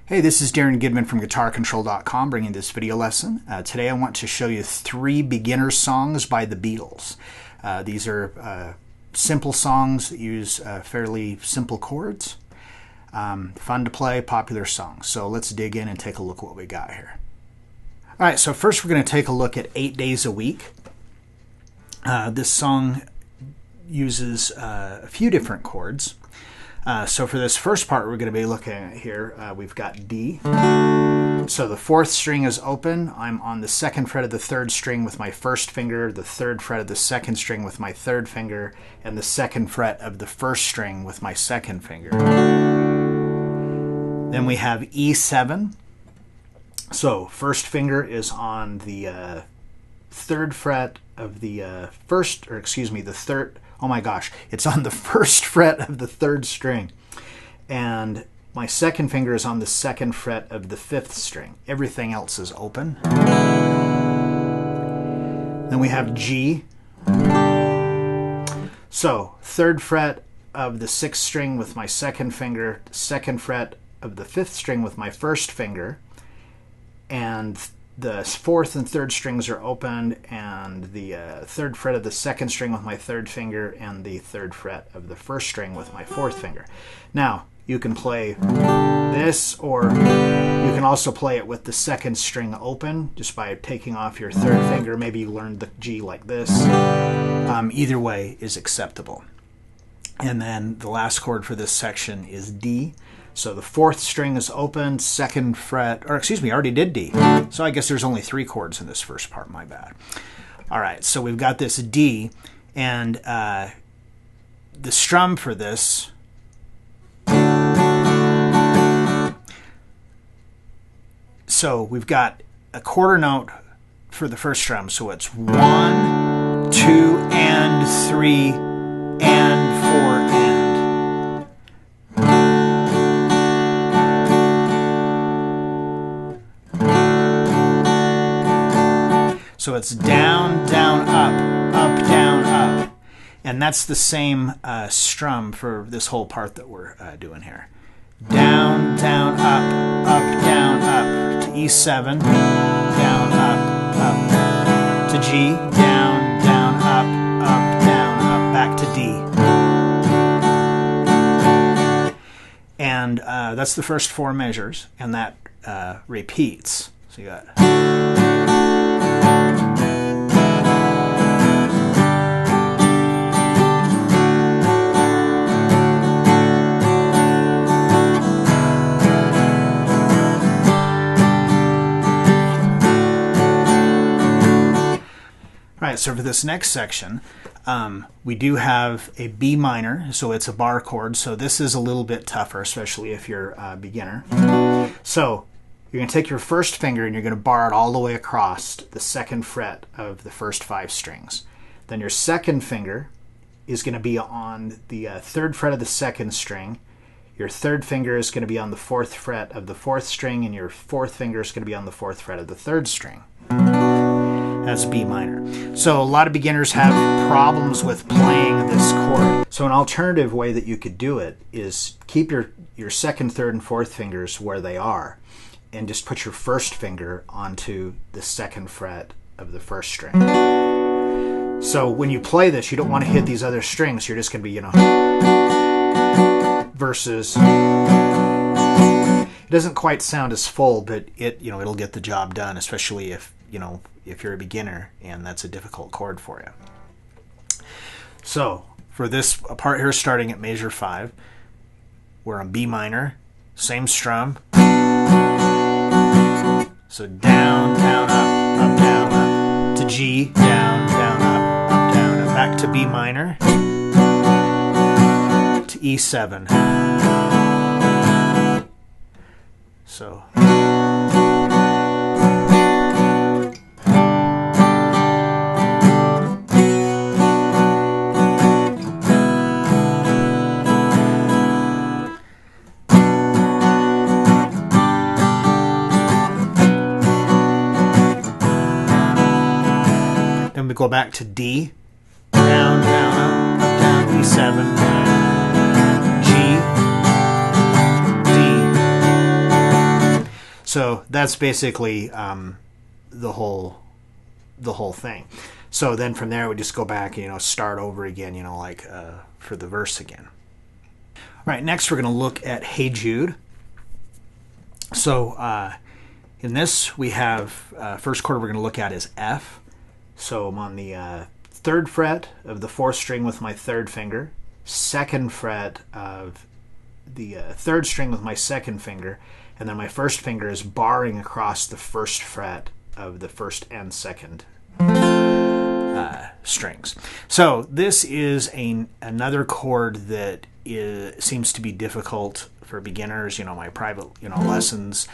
Hey, this is Darrin Goodman from GuitarControl.com bringing this video lesson. Today I want to show you 3 beginner songs by the Beatles. These are simple songs that use fairly simple chords. Fun to play, popular songs. So let's dig in and take a look at what we got here. Alright, so first we're going to take a look at 8 Days a Week. This song uses a few different chords. So for this first part we're going to be looking at here, we've got D. So the 4th string is open. I'm on the 2nd fret of the 3rd string with my 1st finger, the 3rd fret of the 2nd string with my 3rd finger, and the 2nd fret of the 1st string with my 2nd finger. Then we have E7. So 1st finger is on the 3rd fret of the the 3rd. Oh my gosh, it's on the 1st fret of the 3rd string. And my 2nd finger is on the 2nd fret of the 5th string. Everything else is open. Then we have G. So 3rd fret of the 6th string with my 2nd finger, 2nd fret of the 5th string with my 1st finger, and the 4th and 3rd strings are opened, and the 3rd fret of the 2nd string with my 3rd finger, and the 3rd fret of the 1st string with my 4th finger. Now, you can play this, or you can also play it with the 2nd string open, just by taking off your 3rd finger. Maybe you learned the G like this. Either way is acceptable. And then the last chord for this section is D. So the 4th string is open, 2nd fret, or excuse me, I already did D. So I guess there's only 3 chords in this first part, my bad. All right, so we've got this D, and the strum for this, so we've got a quarter note for the first strum, so it's 1, 2, and 3, and 4, and. So it's down, down, up, down, up. And that's the same strum for this whole part that we're doing here. Down, down, up, down, up. To E7, down, up. To G, down, down, up, down, up. Back to D. And that's the first 4 measures, and that repeats. So you got... Alright, so for this next section, we do have a B minor, so it's a bar chord, so this is a little bit tougher, especially if you're a beginner. So you're going to take your 1st finger and you're going to bar it all the way across the 2nd fret of the first 5 strings. Then your 2nd finger is going to be on the 3rd fret of the 2nd string. Your 3rd finger is going to be on the 4th fret of the 4th string, and your 4th finger is going to be on the 4th fret of the 3rd string. That's B minor. So a lot of beginners have problems with playing this chord. So an alternative way that you could do it is keep your 2nd, 3rd, and 4th fingers where they are, and just put your 1st finger onto the 2nd fret of the 1st string. So when you play this, you don't want to hit these other strings. You're just going to be, versus... It doesn't quite sound as full, but it'll get the job done, especially if you're a beginner and that's a difficult chord for you. So for this part here, starting at measure 5, we're on B minor, same strum. So down, down, up, down, up. To G, down, down, up, down, up. Back to B minor. To E7. So... Then we go back to D, down, down, up, down, E7, G, D, So that's basically the whole thing. So then from there we just go back and start over again, like for the verse again. All right, next we're going to look at Hey Jude. So in this we have first chord we're going to look at is F. So I'm on the 3rd fret of the 4th string with my 3rd finger, 2nd fret of the 3rd string with my 2nd finger, and then my 1st finger is barring across the 1st fret of the 1st and 2nd strings. So this is another chord that seems to be difficult for beginners. My private lessons,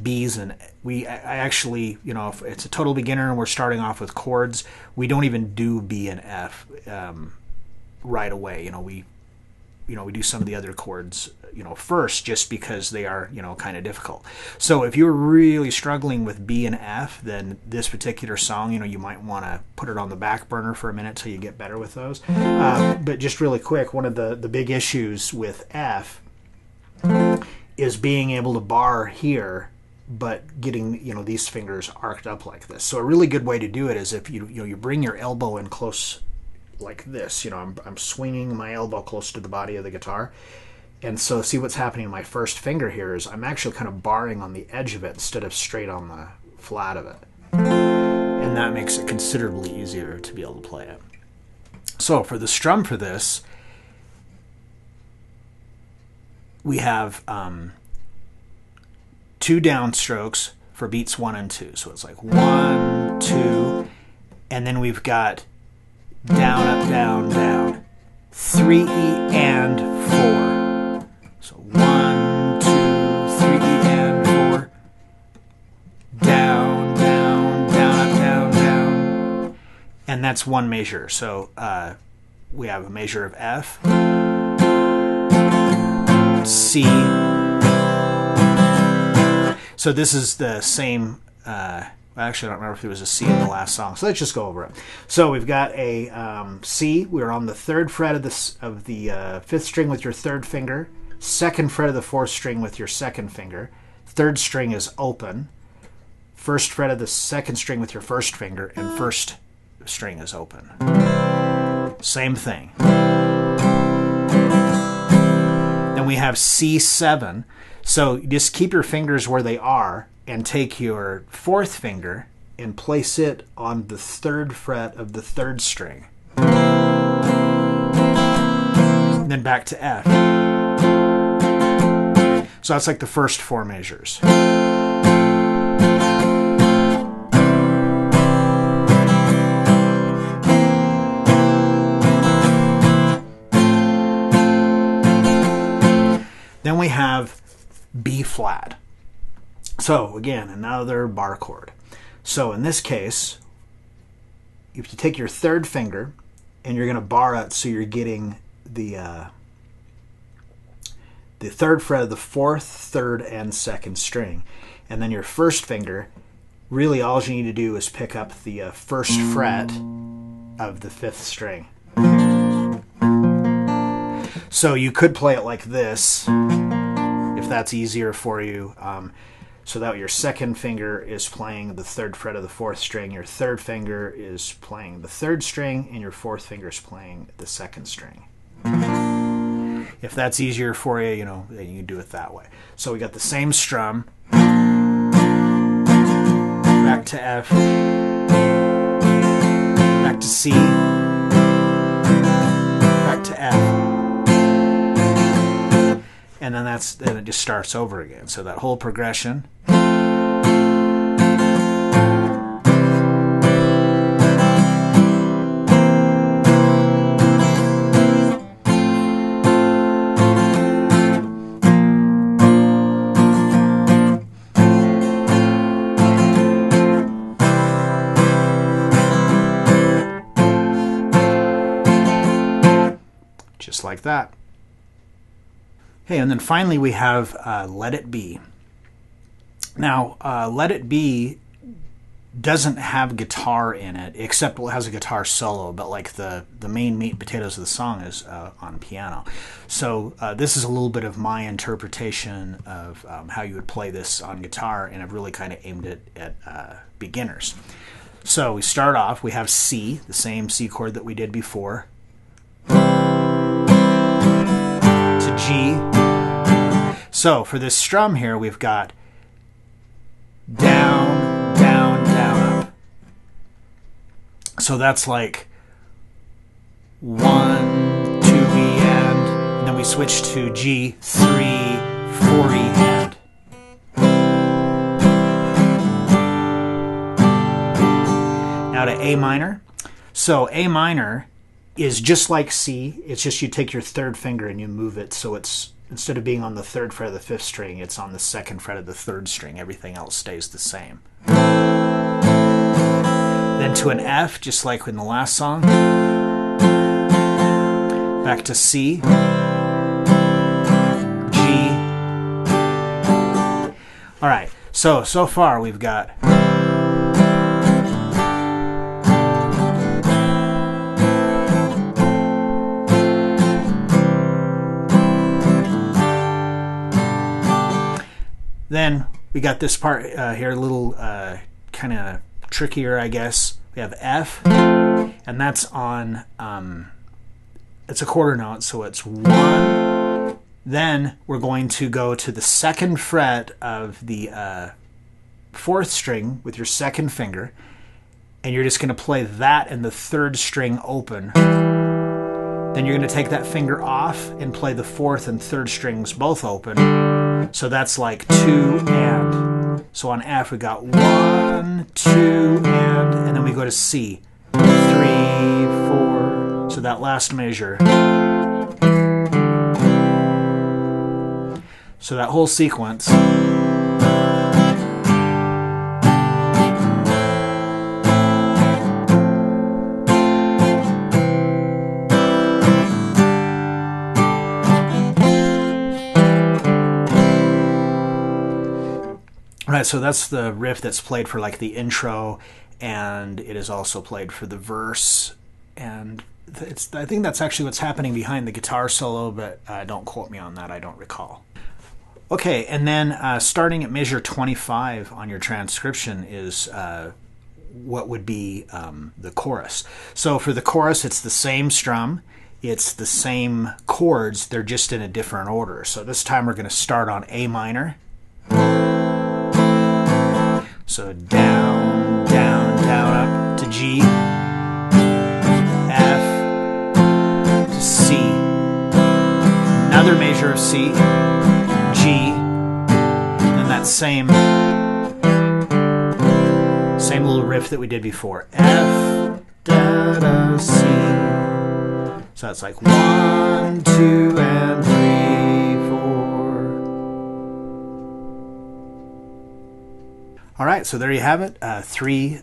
B's, and I actually, if it's a total beginner and we're starting off with chords, we don't even do B and F right away. We do some of the other chords first, just because they are kind of difficult. So if you're really struggling with B and F, then this particular song, you might want to put it on the back burner for a minute till you get better with those. But just really quick, one of the big issues with F is being able to bar here, but getting these fingers arced up like this. So a really good way to do it is if you bring your elbow in close like this. I'm swinging my elbow close to the body of the guitar, and so see what's happening in my 1st finger here is I'm actually kind of barring on the edge of it instead of straight on the flat of it, and that makes it considerably easier to be able to play it. So for the strum for this, we have 2 downstrokes for beats 1 and 2. So it's like 1, 2, and then we've got down, up, down, down, 3 E and 4. So 1, 2, 3 E and 4, down, down, down, up, down, down, and that's one measure. So we have a measure of F, C. So this is the same, actually I don't remember if there was a C in the last song, so let's just go over it. So we've got a C. We're on the 3rd fret of the 5th string with your 3rd finger, 2nd fret of the 4th string with your 2nd finger, 3rd string is open, 1st fret of the 2nd string with your 1st finger, and 1st string is open. Same thing. Then we have C7. So just keep your fingers where they are and take your 4th finger and place it on the 3rd fret of the 3rd string. And then back to F. So that's like the first 4 measures. Then we have B flat. So again, another bar chord. So in this case, if you take your 3rd finger and you're going to bar it so you're getting the 3rd fret of the 4th, 3rd, and 2nd string, and then your 1st finger, really all you need to do is pick up the 1st fret of the 5th string. So you could play it like this if that's easier for you, so that your 2nd finger is playing the 3rd fret of the 4th string, your 3rd finger is playing the 3rd string, and your 4th finger is playing the 2nd string. If that's easier for you, then you can do it that way. So we got the same strum, back to F, back to C, back to F. And then it just starts over again. So that whole progression. Just like that. Okay, and then finally we have Let It Be. Now, Let It Be doesn't have guitar in it, except it has a guitar solo, but like the main meat and potatoes of the song is on piano. So this is a little bit of my interpretation of how you would play this on guitar, and I've really kind of aimed it at beginners. So we start off, we have C, the same C chord that we did before, to G. So for this strum here, we've got down, down, down, up. So that's like 1, 2, E, and then we switch to G, 3, 4, E, and. Now to A minor. So A minor is just like C. It's just you take your third finger and you move it so it's, instead of being on the 3rd fret of the 5th string, it's on the 2nd fret of the 3rd string. Everything else stays the same. Then to an F, just like in the last song. Back to C. G. All right, so far we've got Then we got this part here, a little kind of trickier, I guess. We have F, and that's on, it's a quarter note, so it's 1. Then we're going to go to the 2nd fret of the 4th string with your 2nd finger, and you're just going to play that and the 3rd string open. Then you're going to take that finger off and play the 4th and 3rd strings both open. So that's like 2 and. So on F we got 1, 2, and then we go to C. 3, 4. So that last measure. So that whole sequence. Right, so that's the riff that's played for like the intro, and it is also played for the verse, and I think that's actually what's happening behind the guitar solo, but don't quote me on that, I don't recall. Okay, and then starting at measure 25 on your transcription is what would be the chorus. So for the chorus, it's the same strum, it's the same chords, they're just in a different order. So this time we're going to start on A minor. So down, down, down, up to G, F, to C, another measure of C, G, and that same little riff that we did before, F, da, da, C. So that's like 1, 2, and 3, 4. All right, so there you have it. 3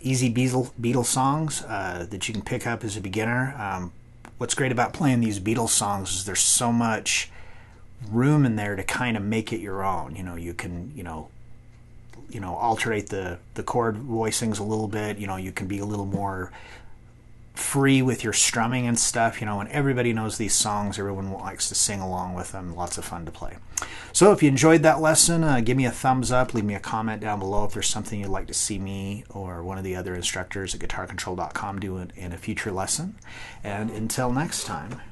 easy Beatles songs that you can pick up as a beginner. What's great about playing these Beatles songs is there's so much room in there to kind of make it your own. You know, you can, alternate the chord voicings a little bit. You know, you can be a little more free with your strumming and stuff, and everybody knows these songs. Everyone likes to sing along with them. Lots of fun to play. So if you enjoyed that lesson, give me a thumbs up, leave me a comment down below if there's something you'd like to see me or one of the other instructors at guitarcontrol.com do in a future lesson. And until next time.